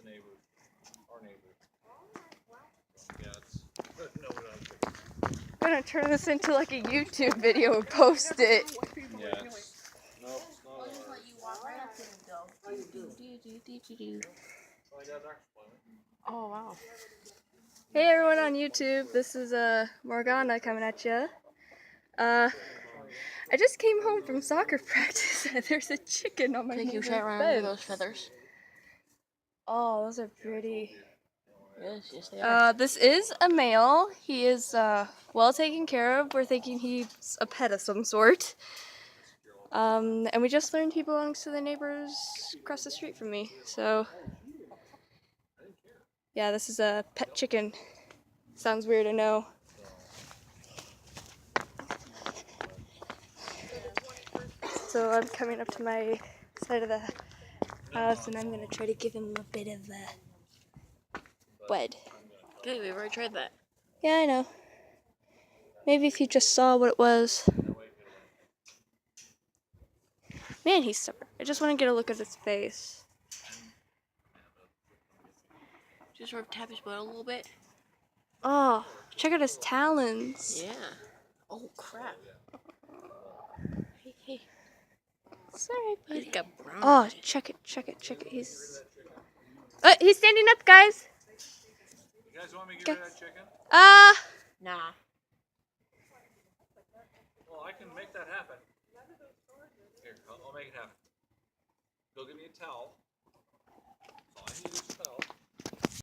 neighbors, our neighbors. Yeah, it's no, we're not. I'm gonna turn this into like a YouTube video and post it. Yeah, no, it's not. I'll just let you walk right up to him and go. Oh, I got a doctor's appointment. Oh wow. Hey everyone on YouTube, this is Morgana coming at you. I just came home from soccer practice and there's a chicken on my Think you neighbor's shot right under bed. those feathers? Oh, those are pretty. Yes, they are. This is a male. He is well taken care of. We're thinking he's a pet of some sort. And we just learned he belongs to the neighbors across the street from me. So yeah, this is a pet chicken. Sounds weird, I know. So I'm coming up to my side of the house and I'm gonna try to give him a bit of bud. Okay, we've already tried that. Yeah, I know. Maybe if you just saw what it was. Man, he's stubborn. I just want to get a look at his face. Just sort of tap his butt a little bit. Oh, check out his talons. Yeah. Oh crap. Hey. Sorry, He's buddy. got brown. Oh, check it. He's standing up, guys. You guys want me to get rid of that chicken? Nah. Well, I can make that happen. Here, I'll make it happen. Go get me a towel. All I need is a towel.